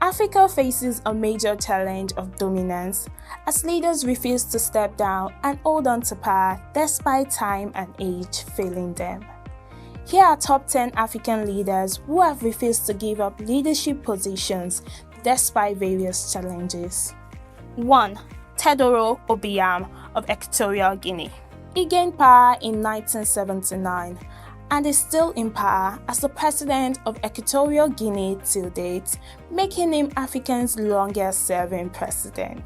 Africa faces a major challenge of dominance as leaders refuse to step down and hold on to power despite time and age failing them. Here are top 10 African leaders who have refused to give up leadership positions despite various challenges. 1. Teodoro Obiang of Equatorial Guinea. He gained power in 1979 and is still in power as the president of Equatorial Guinea till date, making him Africa's longest-serving president.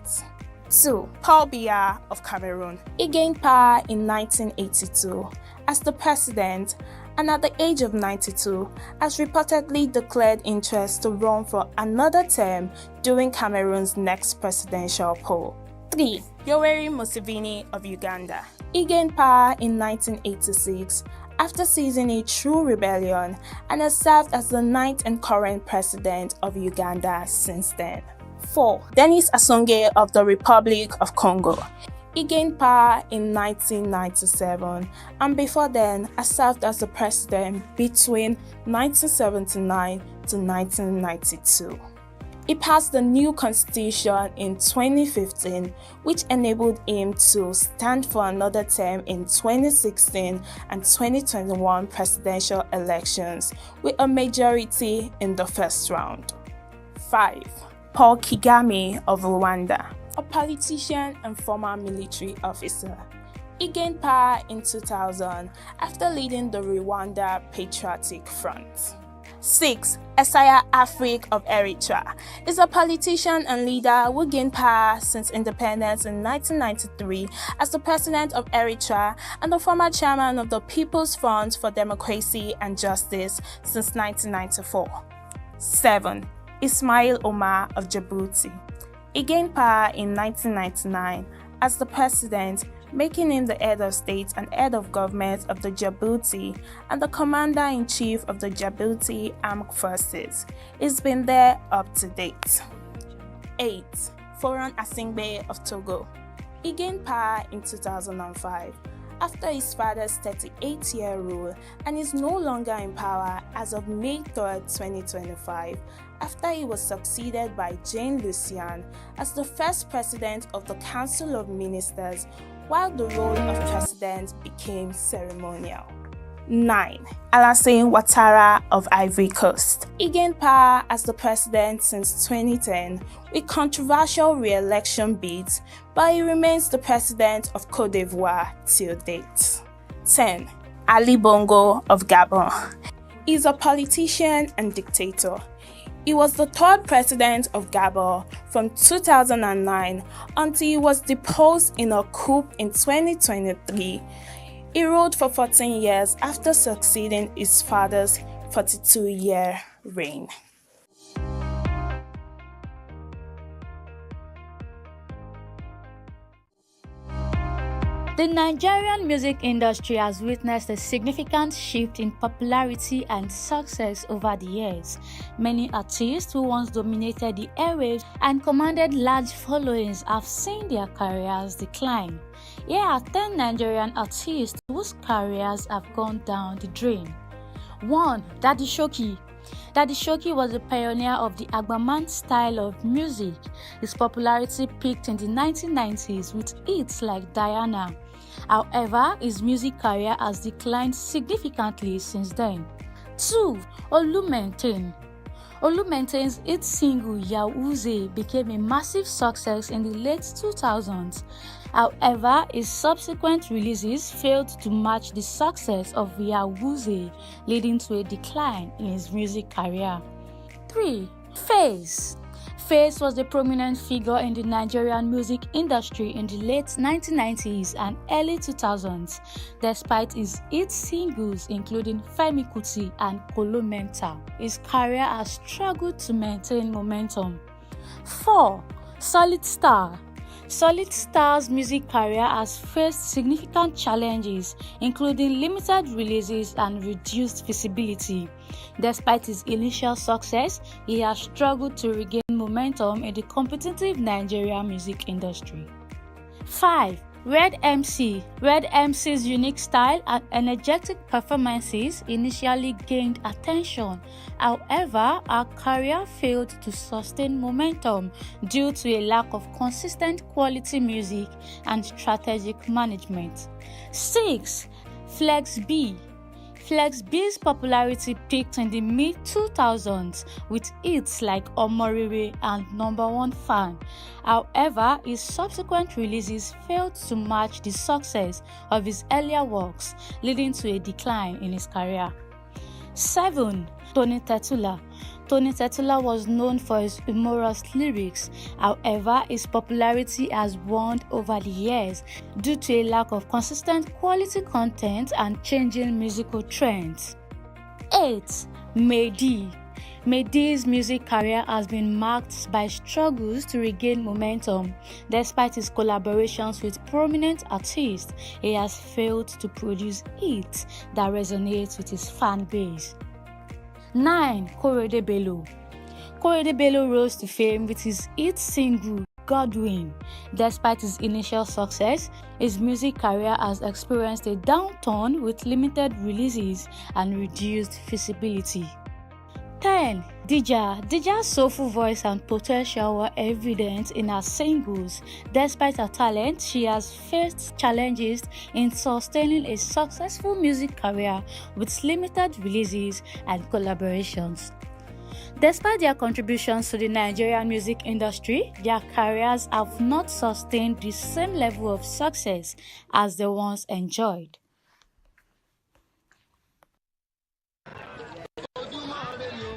2. Paul Biya of Cameroon. He gained power in 1982 as the president and at the age of 92 has reportedly declared interest to run for another term during Cameroon's next presidential poll. 3. Yoweri Museveni of Uganda. He gained power in 1986 after seizing a true rebellion and has served as the 9th and current president of Uganda since then. 4. Denis Sassou of the Republic of Congo. He gained power in 1997 and before then has served as the president between 1979 to 1992. He passed the new constitution in 2015, which enabled him to stand for another term in 2016 and 2021 presidential elections with a majority in the first round. 5. Paul Kagame of Rwanda. A politician and former military officer. He gained power in 2000 after leading the Rwanda Patriotic Front. 6. Isaias Afwerki of Eritrea is a politician and leader who gained power since independence in 1993 as the president of Eritrea and the former chairman of the People's Front for Democracy and Justice since 1994. 7. Ismail Omar of Djibouti. He gained power in 1999 as the president, making him the head of state and head of government of the Djibouti and the commander-in-chief of the Djibouti Armed Forces. He's been there up to date. 8. Faure Gnassingbé of Togo. He gained power in 2005 after his father's 38-year rule and is no longer in power as of May 3, 2025, after he was succeeded by Jean Lucien as the first president of the Council of Ministers, while the role of president became ceremonial. 9. Alassane Ouattara of Ivory Coast. He gained power as the president since 2010 with controversial re-election bids, but he remains the president of Côte d'Ivoire till date. 10. Ali Bongo of Gabon. He is a politician and dictator. He was the third president of Gabon from 2009 until he was deposed in a coup in 2023. He ruled for 14 years after succeeding his father's 42-year reign. The Nigerian music industry has witnessed a significant shift in popularity and success over the years. Many artists who once dominated the airwaves and commanded large followings have seen their careers decline. Here are 10 Nigerian artists whose careers have gone down the drain. 1. Daddy Shoki. Daddy Shoki was a pioneer of the Agbaman style of music. His popularity peaked in the 1990s with hits like Diana. However, his music career has declined significantly since then. 2. Olumentain. Olumentein's hit single Yawuze became a massive success in the late 2000s. However, his subsequent releases failed to match the success of Yawuze, leading to a decline in his music career. 3. Face. Face was a prominent figure in the Nigerian music industry in the late 1990s and early 2000s, despite his hit singles including Femi Kuti and Kolo Mental. His career has struggled to maintain momentum. 4. Solid Star. Solid Star's music career has faced significant challenges, including limited releases and reduced visibility. Despite his initial success, he has struggled to regain momentum in the competitive Nigerian music industry. 5. Red MC's unique style and energetic performances initially gained attention. However, her career failed to sustain momentum due to a lack of consistent quality music and strategic management. 6. Flex B. Flex B's popularity peaked in the mid-2000s with hits like Omorire and Number One Fan. However, his subsequent releases failed to match the success of his earlier works, leading to a decline in his career. 7. Tony Tetula. Tony Tetula was known for his humorous lyrics. However, his popularity has waned over the years due to a lack of consistent quality content and changing musical trends. 8. Mehdi. Mehdi's music career has been marked by struggles to regain momentum. Despite his collaborations with prominent artists, he has failed to produce hits that resonate with his fan base. 9. Korede Bello. Korede Bello rose to fame with his hit single Godwin. Despite his initial success, his music career has experienced a downturn with limited releases and reduced visibility. 10. Dija. Dija's soulful voice and potential were evident in her singles. Despite her talent, she has faced challenges in sustaining a successful music career with limited releases and collaborations. Despite their contributions to the Nigerian music industry, their careers have not sustained the same level of success as the ones enjoyed.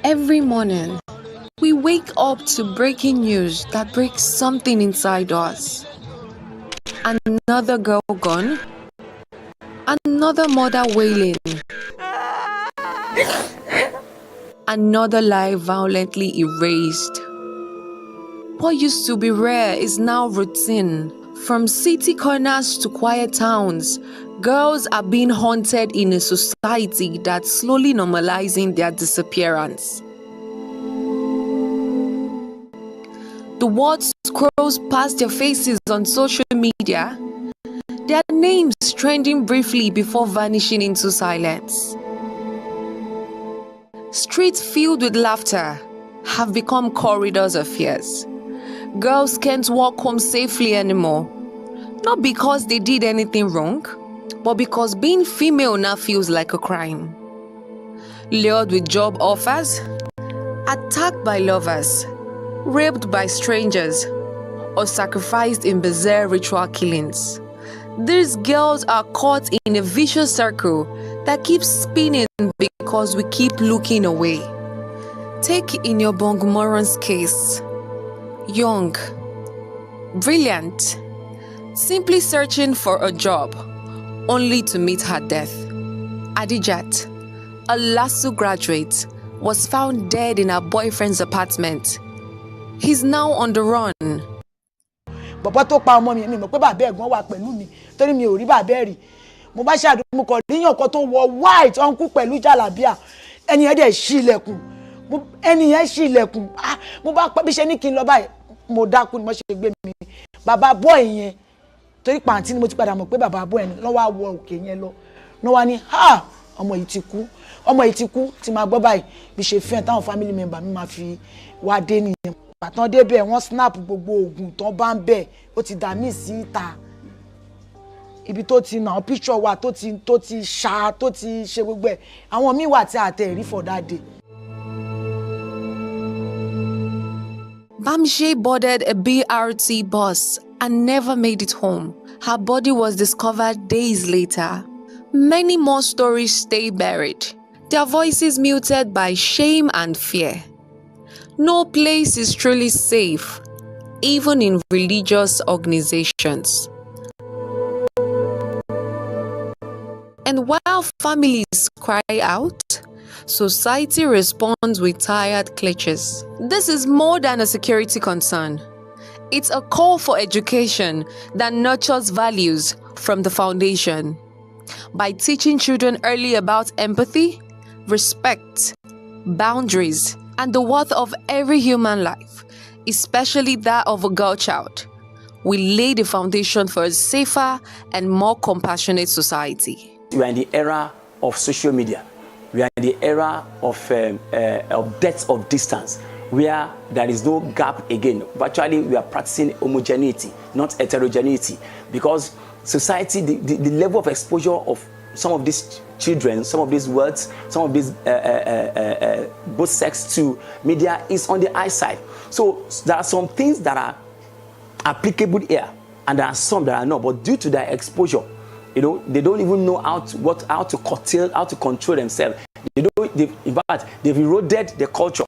Every morning, we wake up to breaking news that breaks something inside us. Another girl gone, another mother wailing, another life violently erased. What used to be rare is now routine. From city corners to quiet towns, girls are being haunted in a society that's slowly normalizing their disappearance. The world scrolls past their faces on social media, their names trending briefly before vanishing into silence. Streets filled with laughter have become corridors of fears. Girls can't walk home safely anymore, not because they did anything wrong, but because being female now feels like a crime. Lured with job offers, attacked by lovers, raped by strangers, or sacrificed in bizarre ritual killings. These girls are caught in a vicious circle that keeps spinning because we keep looking away. Take in your Bongmoron's case. Young, brilliant, simply searching for a job, only to meet her death. Adijat, a LASU graduate, was found dead in her boyfriend's apartment. He's now on the run. Bàbá tó pa ọmọ mi mọ̀ pé bàbá ẹ̀gbọ́n wà pẹ̀lú mi torí mi ò rí bàbá ẹ̀ rí. Mo bá ṣàdúgbò kọ níyàn kan tó wọ white uncle pẹ̀lú jàlábíà. Ẹni yẹn dẹ̀ ṣí ilẹ̀kùn. Ẹni yẹn ṣí ilẹ̀kùn. Mo bá bí ṣe ní kí n lọ báyìí. Mo dákú ni mo ṣe gbé mi. Bàbá boy yẹn torí pàǹtí ni mo ti padà mọ̀ pé bàbá boy yẹn ló wá wọ òkè yẹn lọ. No wá ní ọmọ yìí ti kú. Ọmọ yìí ti kú tí máa gbọ́ báyìí bí ṣe fẹ́ táwọn family member mi máa fi wá dé nìyẹn. Bàtán débẹ̀ wọ́n snap gbogbo oògùn tán bá ń bẹ̀ ó ti dà mí sí ìta ibi tó ti nà picture wa tó ti ṣá tó ti ṣe gbogbo ẹ̀ àwọn míì wà tí a tẹ̀ rí for that day. Bamshe boarded a BRT bus and never made it home. Her body was discovered days later. Many more stories stay buried, their voices muted by shame and fear. No place is truly safe, even in religious organizations. And while families cry out, society responds with tired clutches. This is more than a security concern. It's a call for education that nurtures values from the foundation. By teaching children early about empathy, respect, boundaries, and the worth of every human life, especially that of a girl child, will lay the foundation for a safer and more compassionate society. We are in the era of social media. We are in the era of depth of distance, where there is no gap again. Virtually, we are practicing homogeneity, not heterogeneity, because society, the level of exposure of some of these children, some of these words, some of these both sex to media is on the high side. So there are some things that are applicable here, and there are some that are not. But due to their exposure, they don't even know how to curtail, how to control themselves. In fact, they've eroded the culture.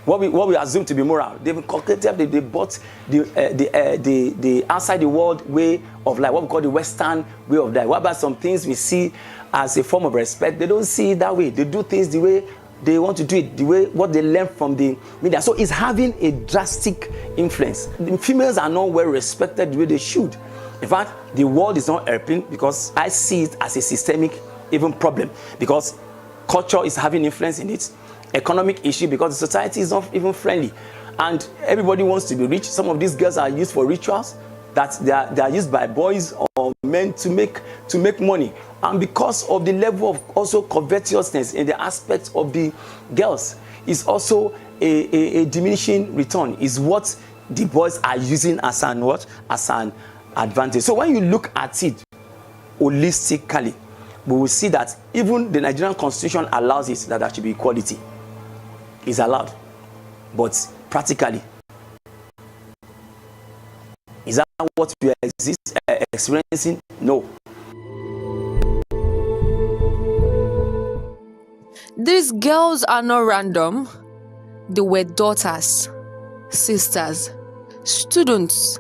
What we assume to be moral, they've inculcated, they bought the outside the world way of life, what we call the Western way of life. What about some things we see as a form of respect? They don't see it that way. They do things the way they want to do it, the way what they learn from the media. So it's having a drastic influence. The females are not well respected the way they should. In fact, the world is not helping, because I see it as a systemic even problem, because culture is having influence in it. Economic issue, because the society is not even friendly, and everybody wants to be rich. Some of these girls are used for rituals that they are used by boys or men to make money, and because of the level of also covetousness in the aspect of the girls, is also a diminishing return, is what the boys are using as an advantage. So when you look at it holistically, we will see that even the Nigerian constitution allows it, that there should be equality. Is allowed, but practically, is that what we are experiencing? No. These girls are not random. They were daughters, sisters, students,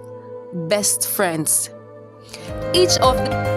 best friends. Each of them.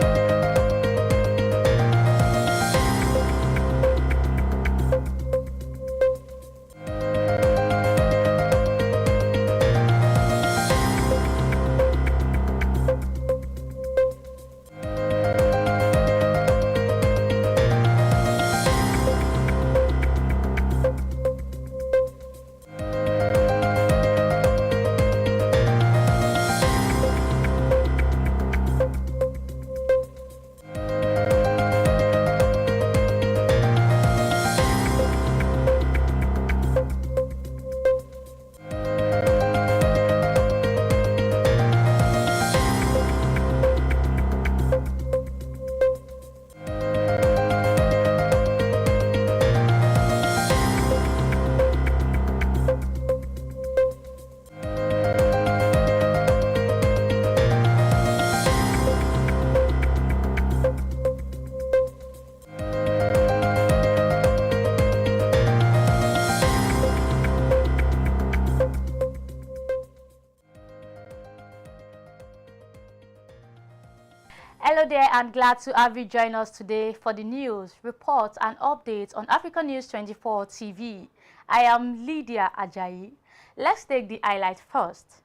Hello there, and glad to have you join us today for the news, reports and updates on Africa News 24 TV. I am Lydia Ajayi. Let's take the highlight first.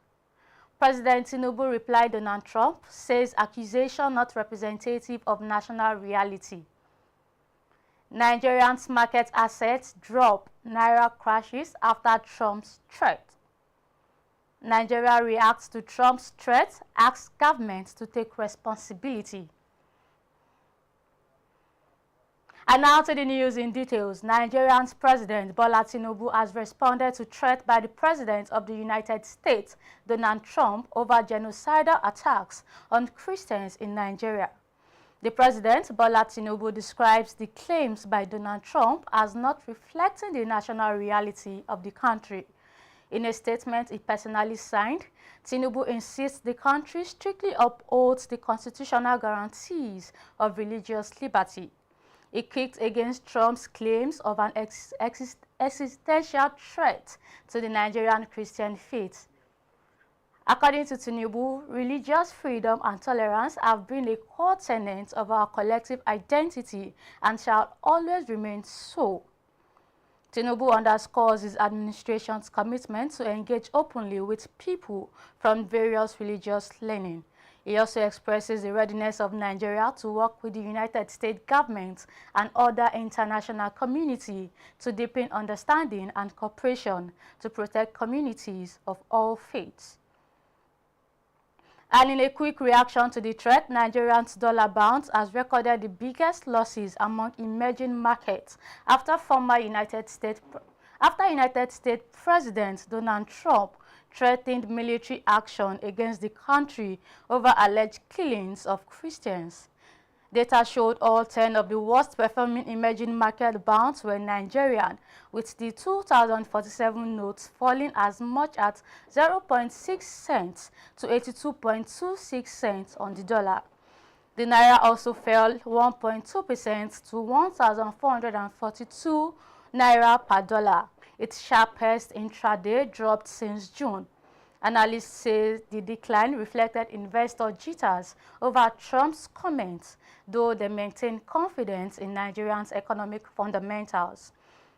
President Tinubu replied Donald Trump, says accusation not representative of national reality. Nigerians' market assets drop, Naira crashes after Trump's threat. Nigeria reacts to Trump's threat, asks government to take responsibility. And now to the news in details. Nigeria's President Bola Tinubu has responded to threat by the President of the United States, Donald Trump, over genocidal attacks on Christians in Nigeria. The President, Bola Tinubu, describes the claims by Donald Trump as not reflecting the national reality of the country. In a statement he personally signed, Tinubu insists the country strictly upholds the constitutional guarantees of religious liberty. He kicked against Trump's claims of an existential threat to the Nigerian Christian faith. According to Tinubu, religious freedom and tolerance have been a core tenet of our collective identity and shall always remain so. Tinubu underscores his administration's commitment to engage openly with people from various religious leanings. He also expresses the readiness of Nigeria to work with the United States government and other international community to deepen understanding and cooperation to protect communities of all faiths. And in a quick reaction to the threat, Nigerians' dollar bounce has recorded the biggest losses among emerging markets after United States President Donald Trump threatened military action against the country over alleged killings of Christians. Data showed all 10 of the worst-performing emerging market bonds were Nigerian, with the 2,047 notes falling as much as 0.6 cents to 82.26 cents on the dollar. The Naira also fell 1.2% to 1,442 Naira per dollar, its sharpest intraday drop since June. Analysts say the decline reflected investor jitters over Trump's comments, though they maintain confidence in Nigerians' economic fundamentals.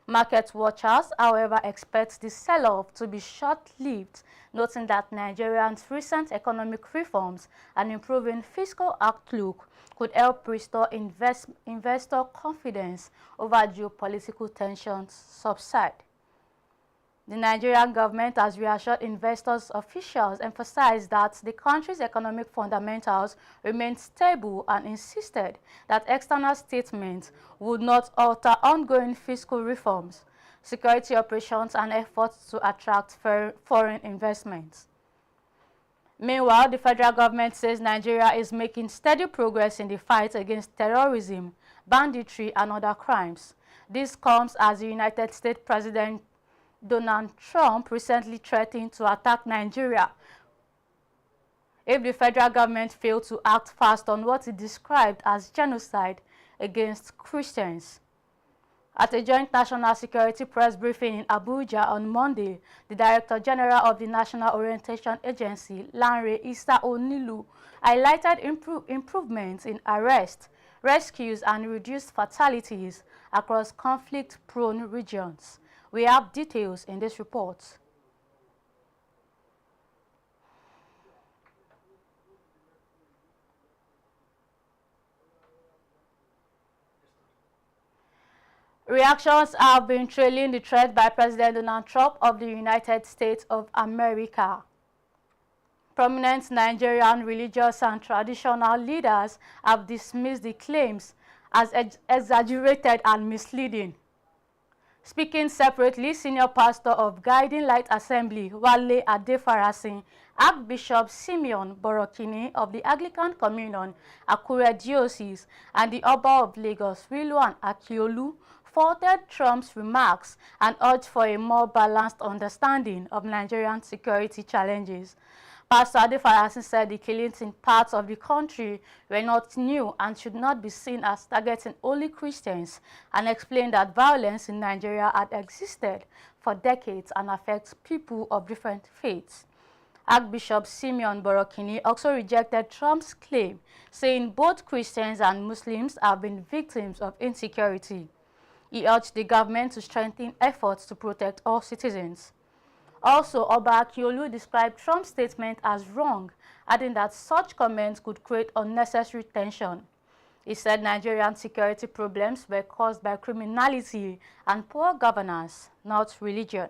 Market watchers, however, expect the sell-off to be short-lived, noting that Nigerians' recent economic reforms and improving fiscal outlook could help restore investor confidence over geopolitical tensions subside. The Nigerian government has reassured investors. Officials emphasized that the country's economic fundamentals remain stable and insisted that external statements would not alter ongoing fiscal reforms, security operations, and efforts to attract foreign investments. Meanwhile, the federal government says Nigeria is making steady progress in the fight against terrorism, banditry, and other crimes. This comes as the United States President Donald Trump recently threatened to attack Nigeria if the federal government failed to act fast on what he described as genocide against Christians. At a joint national security press briefing in Abuja on Monday, the Director General of the National Orientation Agency, Lanre Issa Onilu, highlighted improvements in arrests, rescues, and reduced fatalities across conflict-prone regions. We have details in this report. Reactions have been trailing the threat by President Donald Trump of the United States of America. Prominent Nigerian religious and traditional leaders have dismissed the claims as exaggerated and misleading. Speaking separately, senior pastor of Guiding Light Assembly, Wale Adefarasin, Archbishop Simeon Borokini of the Anglican Communion, Akure Diocese, and the Oba of Lagos, Rilwan AKIOLU, faulted Trump's remarks and urged for a more balanced understanding of Nigerian security challenges. Pastor Adefarasin said the killings in parts of the country were not new and should not be seen as targeting only Christians, and explained that violence in Nigeria had existed for decades and affects people of different faiths. Archbishop Simeon Borokini also rejected Trump's claim, saying both Christians and Muslims have been victims of insecurity. He urged the government to strengthen efforts to protect all citizens. Also, Oba AKIOLU described Trump's statement as wrong, adding that such comments could create unnecessary tension. He said Nigerian security problems were caused by criminality and poor governance, not religion.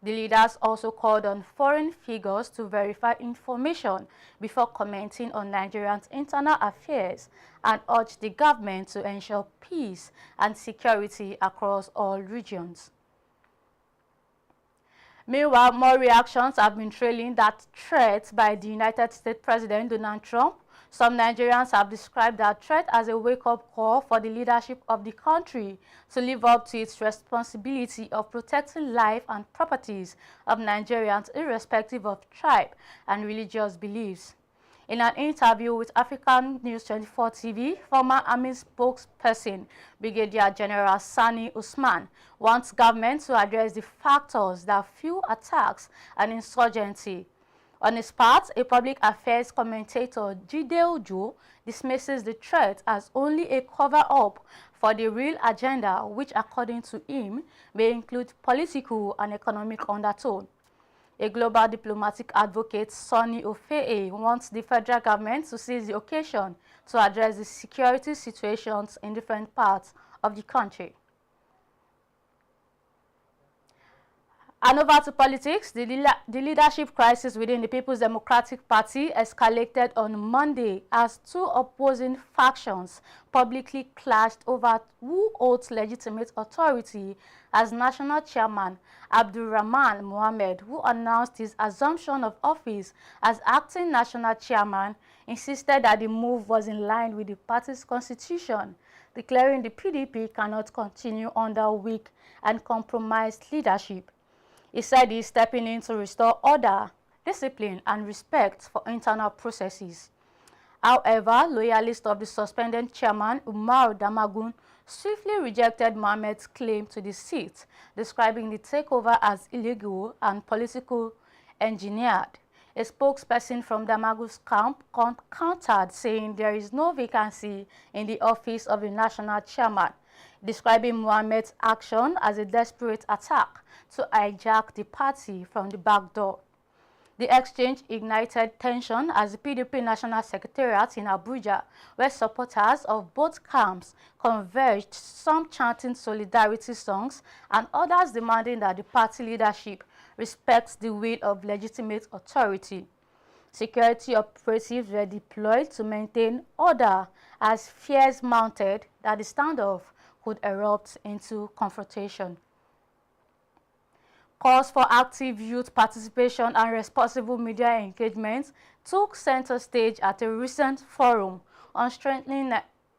The leaders also called on foreign figures to verify information before commenting on Nigerians' internal affairs and urged the government to ensure peace and security across all regions. Meanwhile, more reactions have been trailing that threat by the United States President Donald Trump. Some Nigerians have described that threat as a wake-up call for the leadership of the country to live up to its responsibility of protecting life and properties of Nigerians irrespective of tribe and religious beliefs. In an interview with African News 24 TV, former Army spokesperson Brigadier General Sani Usman wants government to address the factors that fuel attacks and insurgency. On his part, a public affairs commentator, Jide Ojo, dismisses the threat as only a cover-up for the real agenda, which, according to him, may include political and economic undertone. A global diplomatic advocate, Sonny Ofe'e, wants the federal government to seize the occasion to address the security situations in different parts of the country. And over to politics, the leadership crisis within the People's Democratic Party escalated on Monday as two opposing factions publicly clashed over who holds legitimate authority as national chairman. ABDULRAHMAN Mohammed, who announced his assumption of office as acting national chairman, insisted that the move was in line with the party's constitution, declaring the PDP cannot continue under weak and compromised leadership. He said he is stepping in to restore order, discipline, and respect for internal processes. However, loyalists of the suspended chairman, Umar Damagun, swiftly rejected Mohammed's claim to the seat, describing the takeover as illegal and political engineered. A spokesperson from Damagun's camp countered, saying there is no vacancy in the office of the national chairman, describing Mohammed's action as a desperate attack to hijack the party from the back door. The exchange ignited tension as the PDP National Secretariat in Abuja, where supporters of both camps converged, some chanting solidarity songs and others demanding that the party leadership respects the will of legitimate authority. Security operatives were deployed to maintain order as fears mounted that the standoff could erupt into confrontation. Calls for active youth participation and responsible media engagement took center stage at a recent forum on strengthening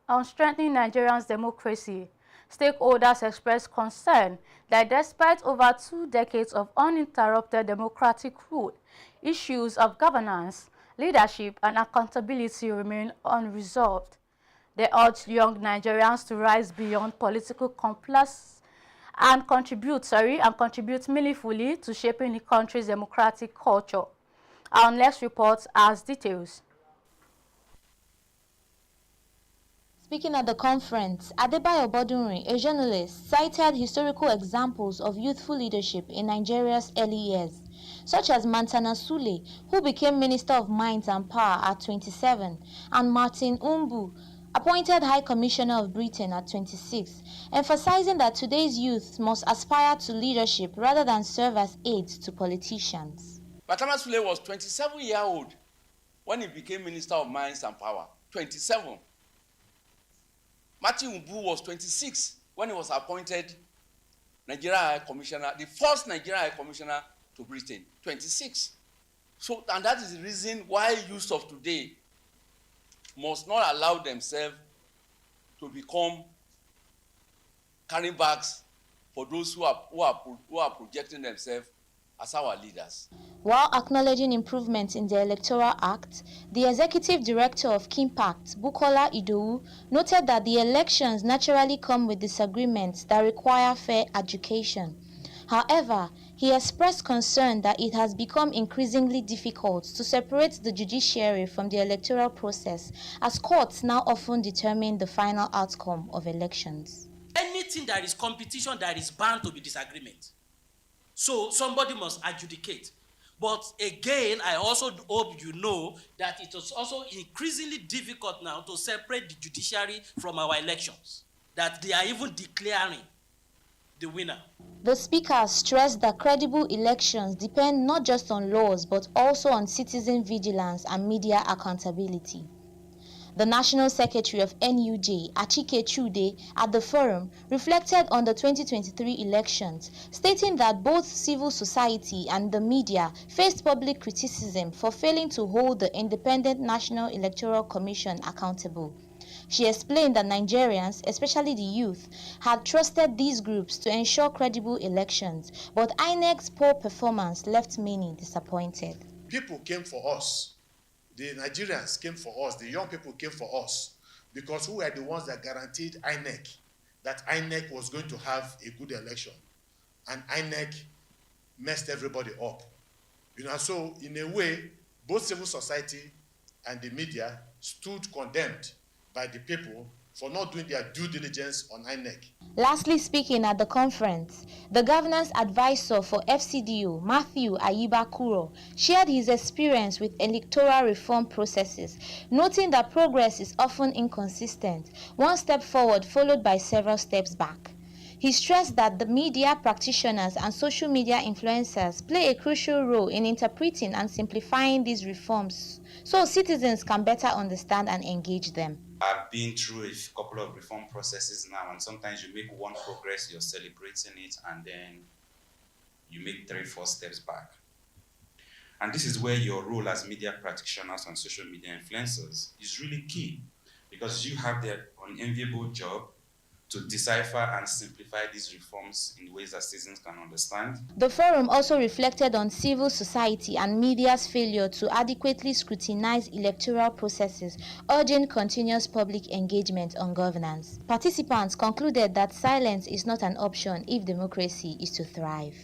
Nigerians' democracy. Stakeholders expressed concern that despite over 2 decades of uninterrupted democratic rule, issues of governance, leadership, and accountability remain unresolved. They urged young Nigerians to rise beyond political complex and contribute meaningfully to shaping the country's democratic culture. Our next report has details. Speaking at the conference, Adebayo Bodunrin, a journalist, cited historical examples of youthful leadership in Nigeria's early years, such as Mantana Sule, who became Minister of Mines and Power at 27, and Martin Umbu, appointed High Commissioner of Britain at 26, emphasizing that today's youth must aspire to leadership rather than serve as aides to politicians. Mantana Sule was 27-year-old when he became Minister of Mines and Power. 27. Martin Umbu was 26 when he was appointed Nigeria High Commissioner, the first Nigeria High Commissioner to Britain. 26. So, and that is the reason why youth of today must not allow themselves to become carrying bags for those who are projecting themselves as our leaders. While acknowledging improvements in the Electoral Act, the Executive Director of Kimpact, Bukola Idowu, noted that the elections naturally come with disagreements that require fair adjudication. However, he expressed concern that it has become increasingly difficult to separate the judiciary from the electoral process, as courts now often determine the final outcome of elections. Anything that is competition, that is bound to be disagreement. So somebody must adjudicate. But again, I also hope you know that it is also increasingly difficult now to separate the judiciary from our elections, that they are even declaring the winner. The speaker stressed that credible elections depend not just on laws but also on citizen vigilance and media accountability. The National Secretary of NUJ, Achike Chude, at the forum reflected on the 2023 elections, stating that both civil society and the media faced public criticism for failing to hold the Independent National Electoral Commission accountable. She explained that Nigerians, especially the youth, had trusted these groups to ensure credible elections, but INEC's poor performance left many disappointed. People came for us. The Nigerians came for us. The young people came for us because we were the ones that guaranteed INEC that INEC was going to have a good election. And INEC messed everybody up. So in a way, both civil society and the media stood condemned by the people for not doing their due diligence on INEC. Lastly, speaking at the conference, the governance advisor for FCDO, Matthew Ayiba Kuro, shared his experience with electoral reform processes, noting that progress is often inconsistent, one step forward followed by several steps back. He stressed that the media practitioners and social media influencers play a crucial role in interpreting and simplifying these reforms so citizens can better understand and engage them. I've been through a couple of reform processes now, and sometimes you make one progress, you're celebrating it, and then you make 3-4 steps back. And this is where your role as media practitioners and social media influencers is really key, because you have the unenviable job to decipher and simplify these reforms in ways that citizens can understand. The forum also reflected on civil society and media's failure to adequately scrutinize electoral processes, urging continuous public engagement on governance. Participants concluded that silence is not an option if democracy is to thrive.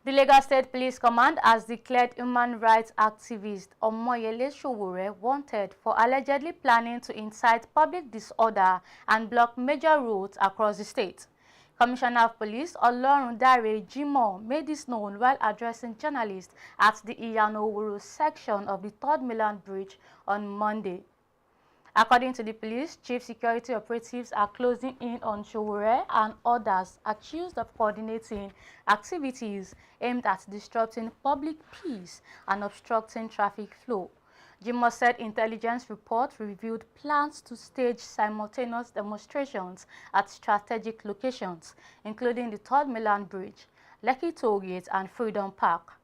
The Lagos State Police Command has declared human rights activist Omoyele SOWORE wanted for allegedly planning to incite public disorder and block major roads across the state. Commissioner of Police Olorundare Jimoh made this known while addressing journalists at the Iyanoworo section of the 3rd Mainland Bridge on Monday. According to the police, chief security operatives are closing in on SOWORE and others accused of coordinating activities aimed at disrupting public peace and obstructing traffic flow. Jimoh said intelligence reports revealed plans to stage simultaneous demonstrations at strategic locations, including the 3rd Mainland Bridge, Lekki Tollgate, and Freedom Park.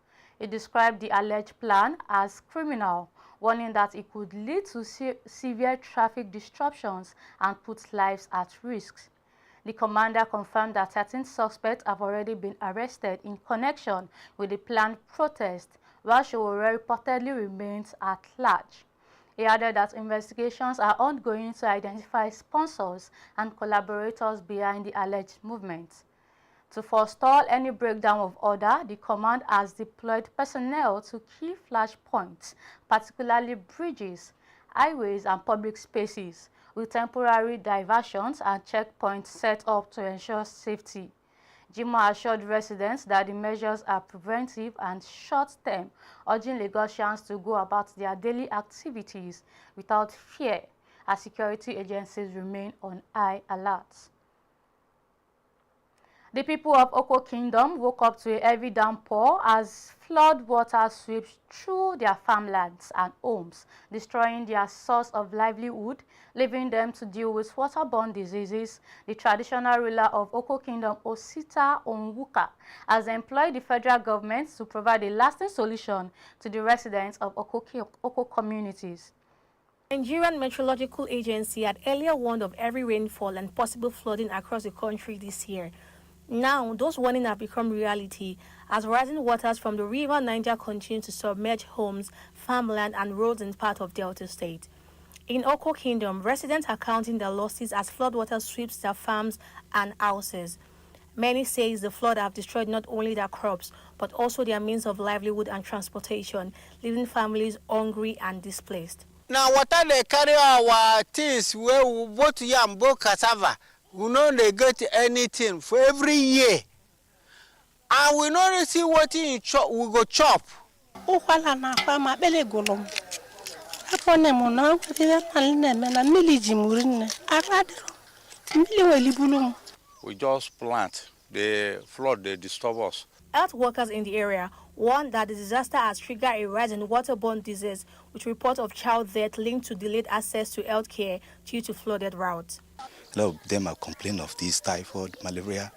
He described the alleged plan as criminal, warning that it could lead to severe traffic disruptions and put lives at risk. The commander confirmed that 13 suspects have already been arrested in connection with the planned protest, while SOWORE reportedly remains at large. He added that investigations are ongoing to identify sponsors and collaborators behind the alleged movement. To forestall any breakdown of order, the command has deployed personnel to key flashpoints, particularly bridges, highways, and public spaces, with temporary diversions and checkpoints set up to ensure safety. Jimoh assured residents that the measures are preventive and short-term, urging Lagosians to go about their daily activities without fear, as security agencies remain on high alert. The people of Oko Kingdom woke up to a heavy downpour as flood water sweeps through their farmlands and homes, destroying their source of livelihood, leaving them to deal with waterborne diseases. The traditional ruler of Oko Kingdom, Osita Onwuka, has employed the federal government to provide a lasting solution to the residents of Oko communities. The Nigerian Meteorological Agency had earlier warned of heavy rainfall and possible flooding across the country this year. Now, those warnings have become reality as rising waters from the river Niger continue to submerge homes, farmland, and roads in part of Delta State. In Oko Kingdom, residents are counting their losses as floodwater sweeps their farms and houses. Many say the flood have destroyed not only their crops, but also their means of livelihood and transportation, leaving families hungry and displaced. Now, water they carry our things where we both yam, both cassava. We know they get anything for every year. And we don't see what in chop we go chop. We just plant. The flood, they disturb us. Health workers in the area warned that the disaster has triggered a rise in waterborne disease, with report of child death linked to delayed access to health care due to flooded routes. A lot of them have complained of this typhoid, malaria,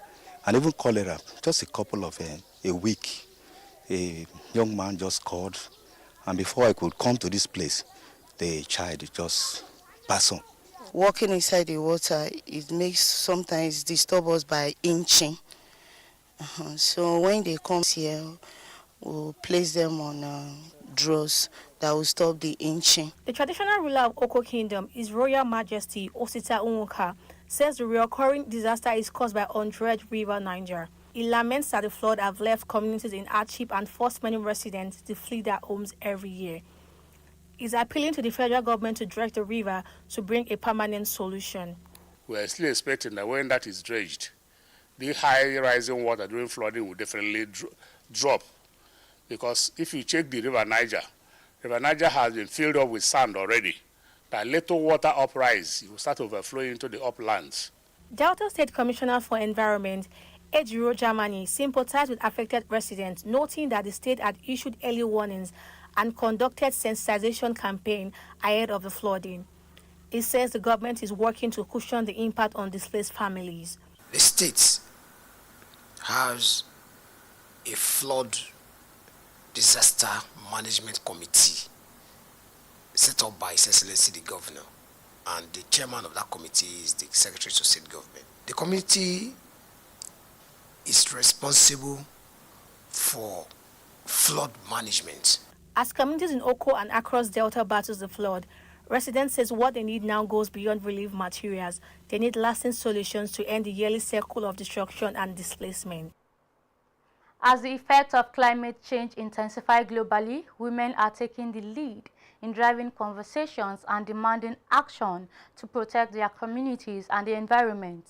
and even cholera. Just a couple of a week, a young man just called, and before I could come to this place, the child just passed on. Walking inside the water, it makes sometimes disturb us by inching. So when they come here, we'll place them on drawers that will stop the inching. The traditional ruler of Oko Kingdom, His Royal Majesty Osita Onwuka, says the recurring disaster is caused by undredged river Niger. He laments that the flood have left communities in hardship and forced many residents to flee their homes every year. He's appealing to the federal government to dredge the river to bring a permanent solution. We are still expecting that when that is dredged, the high rising water during flooding will definitely drop. Because if you check the River Niger has been filled up with sand already. That little water uprise, it will start overflowing into the uplands. Delta State Commissioner for Environment, Ejiro Germany, sympathized with affected residents, noting that the state had issued early warnings and conducted sensitization campaign ahead of the flooding. He says the government is working to cushion the impact on displaced families. The state has a flood disaster management committee set up by His Excellency the Governor, and the chairman of that committee is the Secretary to State Government. The committee is responsible for flood management. As communities in Oko and across Delta battles the flood, residents says what they need now goes beyond relief materials. They need lasting solutions to end the yearly cycle of destruction and displacement. As the effects of climate change intensify globally, women are taking the lead in driving conversations and demanding action to protect their communities and the environment.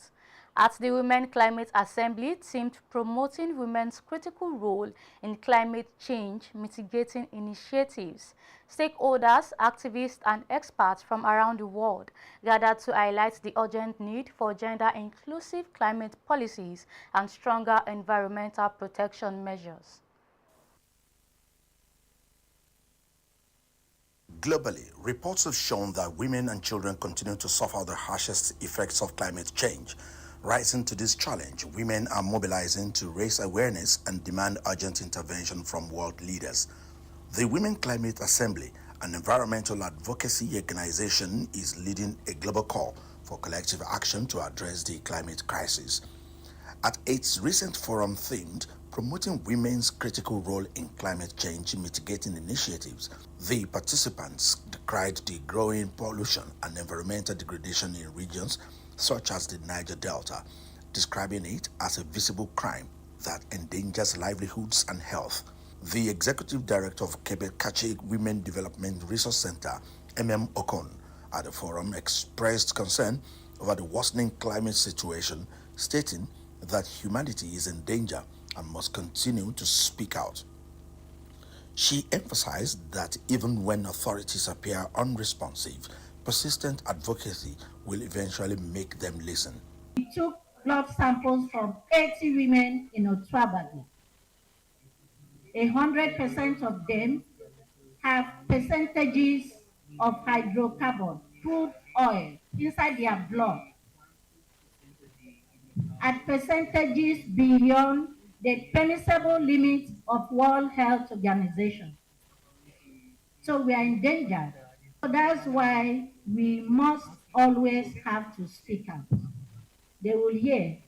At the Women Climate Assembly, teamed promoting women's critical role in climate change mitigating initiatives. Stakeholders, activists, and experts from around the world gathered to highlight the urgent need for gender-inclusive climate policies and stronger environmental protection measures. Globally, reports have shown that women and children continue to suffer the harshest effects of climate change. Rising to this challenge, women are mobilizing to raise awareness and demand urgent intervention from world leaders. The Women Climate Assembly, an environmental advocacy organization, is leading a global call for collective action to address the climate crisis. At its recent forum themed Promoting Women's Critical Role in Climate Change Mitigating Initiatives, the participants decried the growing pollution and environmental degradation in regions such as the Niger Delta, describing it as a visible crime that endangers livelihoods and health. The executive director of Quebec-Kache Women Development Resource Center, Okon, at the forum expressed concern over the worsening climate situation, stating that humanity is in danger and must continue to speak out. She emphasized that even when authorities appear unresponsive, persistent advocacy will eventually make them listen. We took blood samples from 80 women in Otrabagi. 100% of them have percentages of hydrocarbon, crude oil, inside their blood, at percentages beyond the permissible limits of World Health Organization. So we are endangered. So that's why we must always have to speak out. They will hear,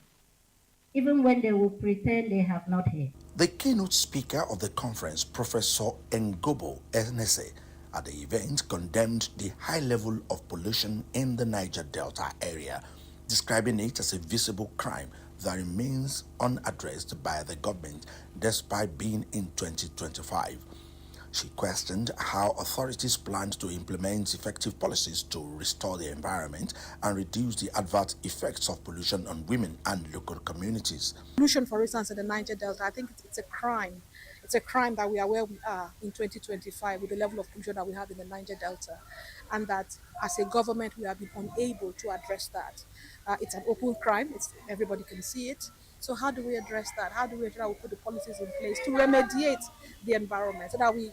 even when they will pretend they have not heard. The keynote speaker of the conference, Professor Ngobo Enese, at the event condemned the high level of pollution in the Niger Delta area, describing it as a visible crime that remains unaddressed by the government despite being in 2025. She questioned how authorities planned to implement effective policies to restore the environment and reduce the adverse effects of pollution on women and local communities. Pollution, for instance, in the Niger Delta, I think it's a crime. It's a crime that we are where we are in 2025 with the level of pollution that we have in the Niger Delta, and that as a government we have been unable to address that. It's an open crime, everybody can see it. So how do we address that? How do we ensure that we put the policies in place to remediate the environment so that we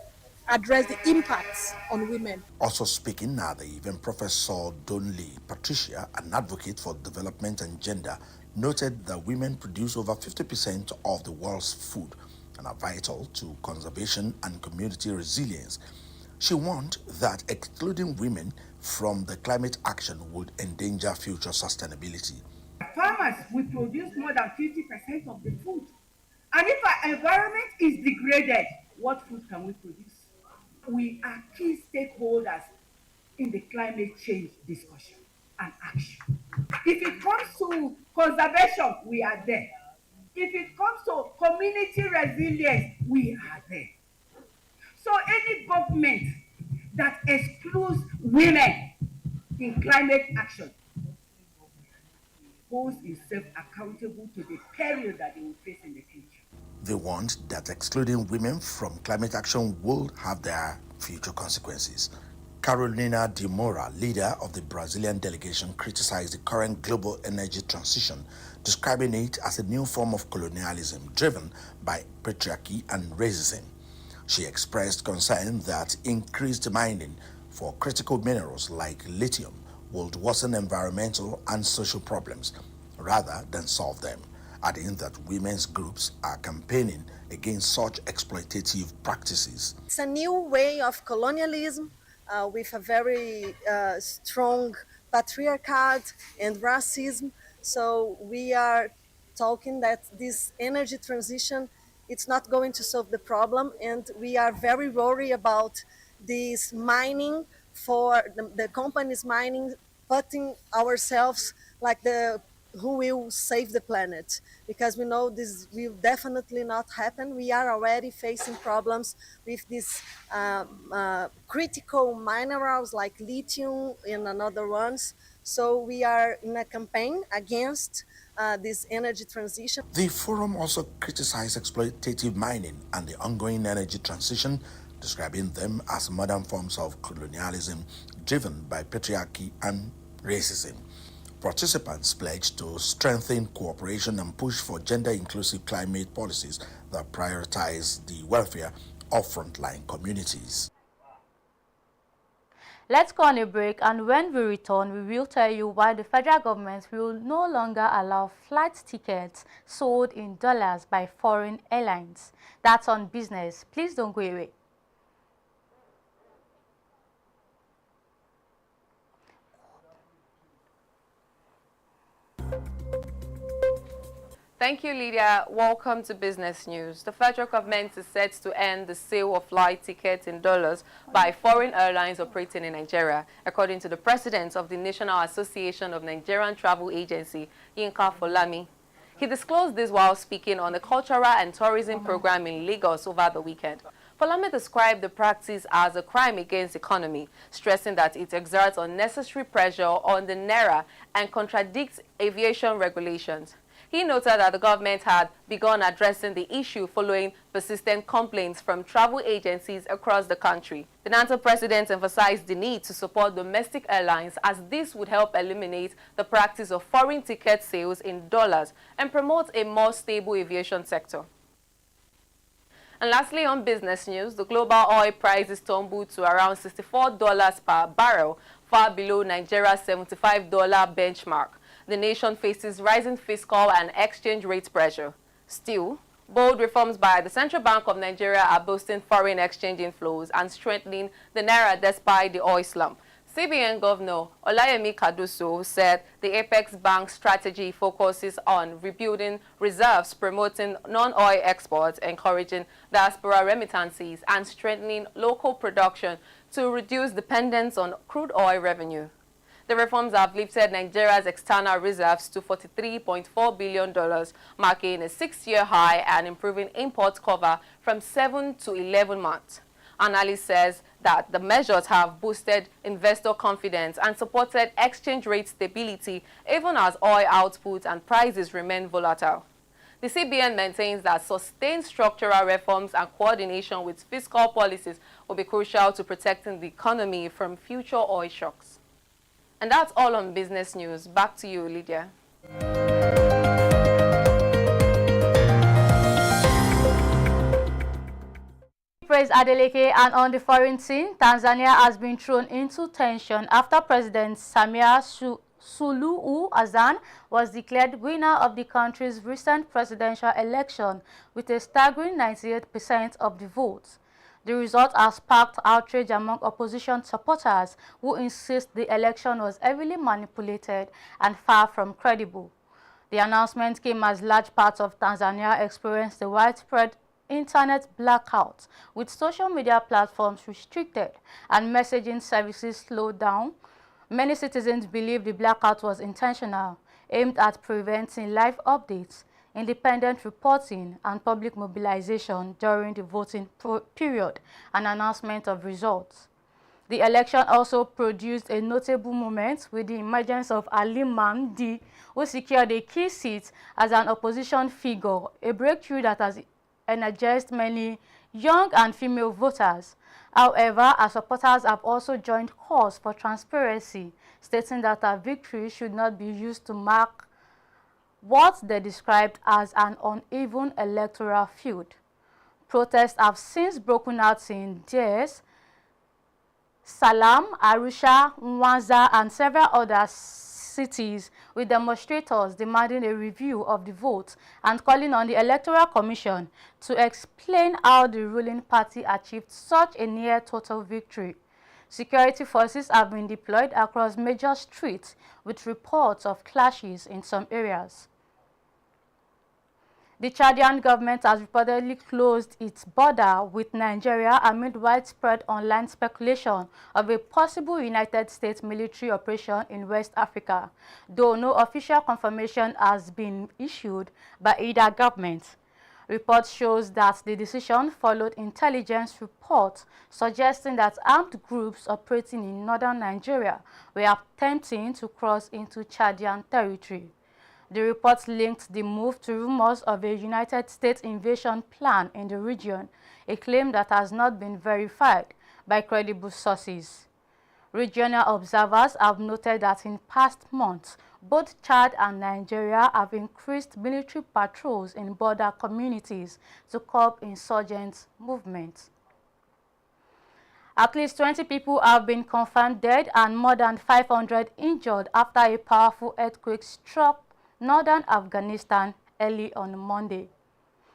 address the impacts on women? Also speaking at the event, Professor Donley Patricia, an advocate for development and gender, noted that women produce over 50% of the world's food and are vital to conservation and community resilience. She warned that excluding women from the climate action would endanger future sustainability. Farmers will produce more than 50% of the food. And if our environment is degraded, what food can we produce? We are key stakeholders in the climate change discussion and action. If it comes to conservation, we are there. If it comes to community resilience, we are there. So any government that excludes women in climate action holds itself accountable to the peril that they will face in the future. They warned that excluding women from climate action will have their future consequences. Carolina de Moura, leader of the Brazilian delegation, criticized the current global energy transition, describing it as a new form of colonialism driven by patriarchy and racism. She expressed concern that increased mining for critical minerals like lithium would worsen environmental and social problems rather than solve them, adding that women's groups are campaigning against such exploitative practices. It's a new way of colonialism with a very strong patriarchat and racism. So we are talking that this energy transition, it's not going to solve the problem, and we are very worried about this mining for the companies mining, putting ourselves like who will save the planet, because we know this will definitely not happen. We are already facing problems with these critical minerals like lithium and other ones. So we are in a campaign against this energy transition. The forum also criticized exploitative mining and the ongoing energy transition, describing them as modern forms of colonialism driven by patriarchy and racism. Participants pledged to strengthen cooperation and push for gender-inclusive climate policies that prioritize the welfare of frontline communities. Let's go on a break, and when we return, we will tell you why the federal government will no longer allow flight tickets sold in dollars by foreign airlines. That's on business. Please don't go away. Thank you, Lydia. Welcome to Business News. The federal government is set to end the sale of flight tickets in dollars by foreign airlines operating in Nigeria, according to the president of the National Association of Nigerian Travel Agency, Yinka Folami. He disclosed this while speaking on the Cultural and Tourism Program in Lagos over the weekend. Folami described the practice as a crime against the economy, stressing that it exerts unnecessary pressure on the Naira and contradicts aviation regulations. He noted that the government had begun addressing the issue following persistent complaints from travel agencies across the country. The NANTO president emphasized the need to support domestic airlines, as this would help eliminate the practice of foreign ticket sales in dollars and promote a more stable aviation sector. And lastly, on business news, the global oil prices tumbled to around $64 per barrel, far below Nigeria's $75 benchmark. The nation faces rising fiscal and exchange rate pressure. Still, bold reforms by the Central Bank of Nigeria are boosting foreign exchange inflows and strengthening the Naira despite the oil slump. CBN Governor Olayemi Kaduso said the Apex Bank strategy focuses on rebuilding reserves, promoting non-oil exports, encouraging diaspora remittances, and strengthening local production to reduce dependence on crude oil revenue. The reforms have lifted Nigeria's external reserves to $43.4 billion, marking a 6-year high and improving import cover from 7 to 11 months. Analyst says that the measures have boosted investor confidence and supported exchange rate stability, even as oil output and prices remain volatile. The CBN maintains that sustained structural reforms and coordination with fiscal policies will be crucial to protecting the economy from future oil shocks. And that's all on business news. Back to you, Lydia. Praise Adeleke. And on the foreign scene, Tanzania has been thrown into tension after President Samia Suluhu Hassan was declared winner of the country's recent presidential election with a staggering 98% of the votes. The result has sparked outrage among opposition supporters who insist the election was heavily manipulated and far from credible. The announcement came as large parts of Tanzania experienced a widespread internet blackout, with social media platforms restricted and messaging services slowed down. Many citizens believe the blackout was intentional, aimed at preventing live updates, independent reporting, and public mobilization during the voting period and announcement of results. The election also produced a notable moment with the emergence of Ali Mamdi, who secured a key seat as an opposition figure, a breakthrough that has energized many young and female voters. However, our supporters have also joined calls for transparency, stating that our victory should not be used to mark what they described as an uneven electoral field. Protests have since broken out in Diaz, Salam, Arusha, Mwanza, and several other cities, with demonstrators demanding a review of the vote and calling on the Electoral Commission to explain how the ruling party achieved such a near-total victory. Security forces have been deployed across major streets, with reports of clashes in some areas. The Chadian government has reportedly closed its border with Nigeria amid widespread online speculation of a possible United States military operation in West Africa, though no official confirmation has been issued by either government. Report shows that the decision followed intelligence reports suggesting that armed groups operating in northern Nigeria were attempting to cross into Chadian territory. The report linked the move to rumors of a United States invasion plan in the region, a claim that has not been verified by credible sources. Regional observers have noted that in past months, both Chad and Nigeria have increased military patrols in border communities to curb insurgent movements. At least 20 people have been confirmed dead and more than 500 injured after a powerful earthquake struck northern Afghanistan early on Monday.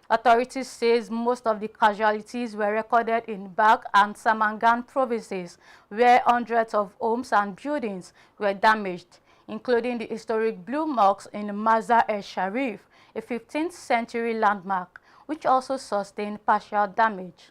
Authorities say most of the casualties were recorded in Bagh and Samangan provinces, where hundreds of homes and buildings were damaged, including the historic Blue Mosque in Mazar-e-Sharif, a 15th century landmark, which also sustained partial damage.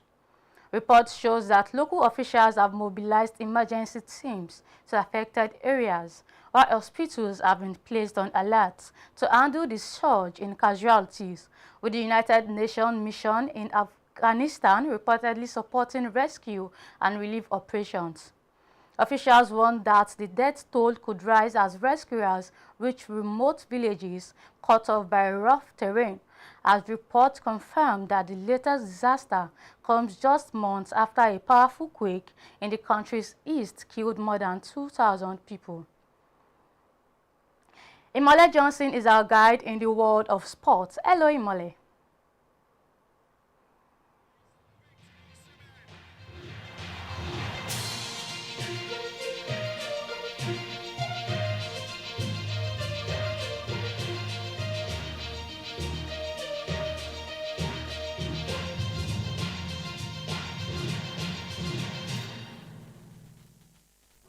Reports show that local officials have mobilized emergency teams to affected areas, while hospitals have been placed on alert to handle the surge in casualties, with the United Nations mission in Afghanistan reportedly supporting rescue and relief operations. Officials warned that the death toll could rise as rescuers reach remote villages cut off by rough terrain, as reports confirm that the latest disaster comes just months after a powerful quake in the country's east killed more than 2,000 people. Imole Johnson is our guide in the world of sports. Hello, Imole.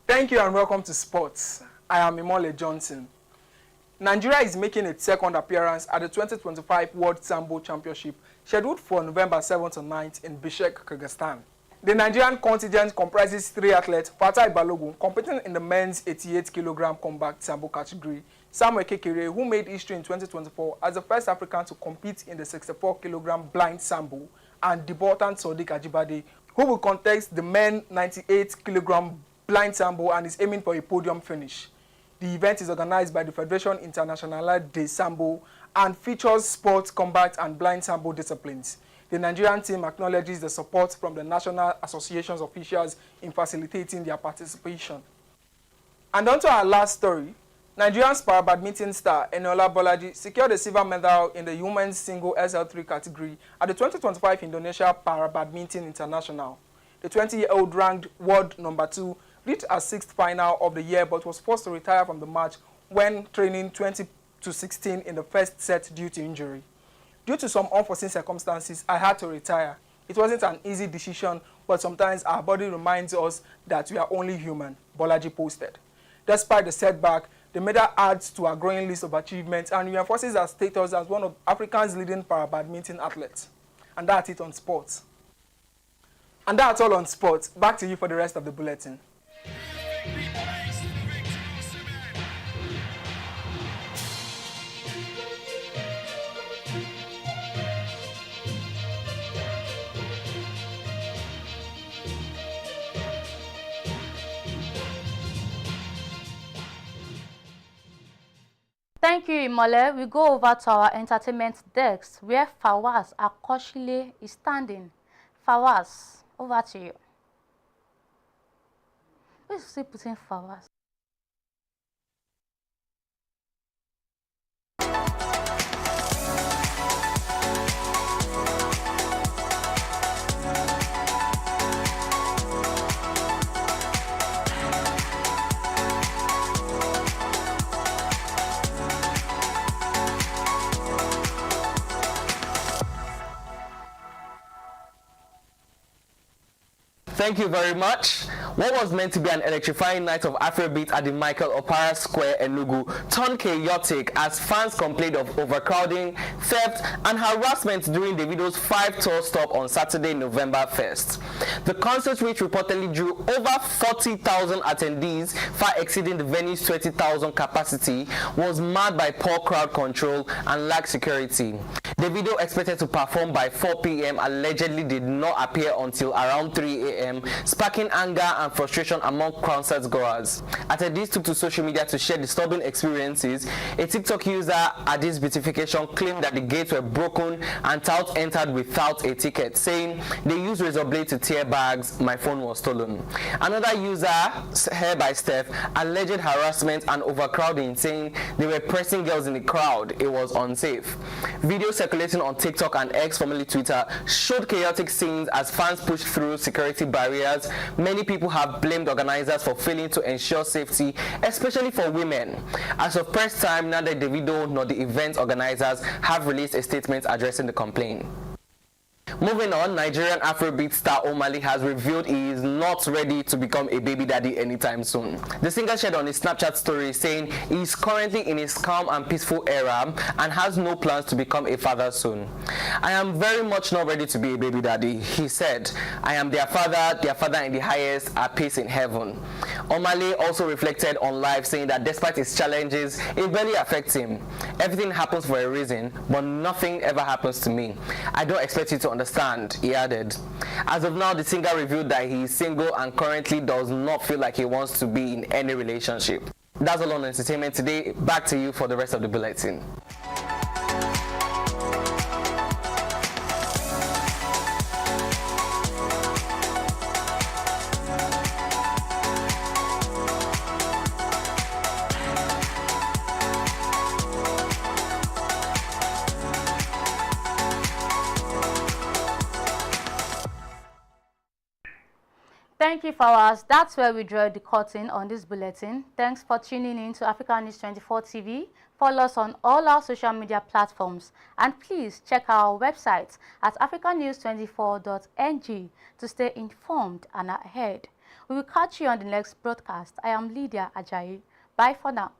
Thank you and welcome to Sports. I am Imole Johnson. Nigeria is making its second appearance at the 2025 World Sambo Championship, scheduled for November 7th and 9th in Bishkek, Kyrgyzstan. The Nigerian contingent comprises 3 athletes: Fatai Balogun, competing in the men's 88-kilogram combat Sambo category; Samuel Kekere, who made history in 2024 as the first African to compete in the 64-kilogram blind Sambo; and debutant Sodiq Ajibade, who will contest the men 98-kilogram blind Sambo and is aiming for a podium finish. The event is organized by the Federation Internationale de Sambo and features sports, combat, and blind Sambo disciplines. The Nigerian team acknowledges the support from the National Association's officials in facilitating their participation. And on to our last story, Nigerian para-badminton star Eniola Bolaji secured a silver medal in the women's single SL3 category at the 2025 Indonesia Para-Badminton International. The 20-year-old ranked world number 2 reached her 6th final of the year but was forced to retire from the match when trailing 20-16 in the first set due to injury. Due to some unforeseen circumstances, I had to retire. It wasn't an easy decision, but sometimes our body reminds us that we are only human, Bolaji posted. Despite the setback, the medal adds to our growing list of achievements and reinforces our status as one of Africa's leading para-badminton athletes. And that's it on sports. And that's all on sports. Back to you for the rest of the bulletin. Thank you, Imole. We go over to our entertainment desk where Fawaz Akoshile is standing. Fawaz, over to you. Who's still putting Fawaz? Thank you very much. What was meant to be an electrifying night of Afrobeat at the Michael Opara Square, Enugu, turned chaotic as fans complained of overcrowding, theft, and harassment during Davido's 5-tour stop on Saturday, November 1st. The concert, which reportedly drew over 40,000 attendees, far exceeding the venue's 20,000 capacity, was marred by poor crowd control and lax security. Davido, expected to perform by 4 p.m., allegedly did not appear until around 3 a.m., sparking anger and frustration among concert goers. Attendees took to social media to share disturbing experiences. A TikTok user, Adis Beautification, claimed that the gates were broken and touts entered without a ticket, saying they used razor blade to tear bags. My phone was stolen. Another user, Hair by Steph, alleged harassment and overcrowding, saying they were pressing girls in the crowd. It was unsafe. Videos circulating on TikTok and X, formerly Twitter, showed chaotic scenes as fans pushed through security barriers. Many people have blamed organizers for failing to ensure safety, especially for women. As of press time, neither Davido nor the event organizers have released a statement addressing the complaint. Moving on, Nigerian Afrobeat star Omale has revealed he is not ready to become a baby daddy anytime soon. The singer shared on his Snapchat story saying he is currently in his calm and peaceful era and has no plans to become a father soon. I am very much not ready to be a baby daddy, he said. I am their father in the highest, at peace in heaven. Omale also reflected on life, saying that despite his challenges, it barely affects him. Everything happens for a reason, but nothing ever happens to me. I don't expect you to understand, he added. As of now, the singer revealed that he is single and currently does not feel like he wants to be in any relationship. That's all on entertainment today. Back to you for the rest of the bulletin. Thank you, Fawaz. That's where we draw the curtain on this bulletin. Thanks for tuning in to Africa News 24 TV. Follow us on all our social media platforms. And please check our website at africanews24.ng to stay informed and ahead. We will catch you on the next broadcast. I am Lydia Ajayi. Bye for now.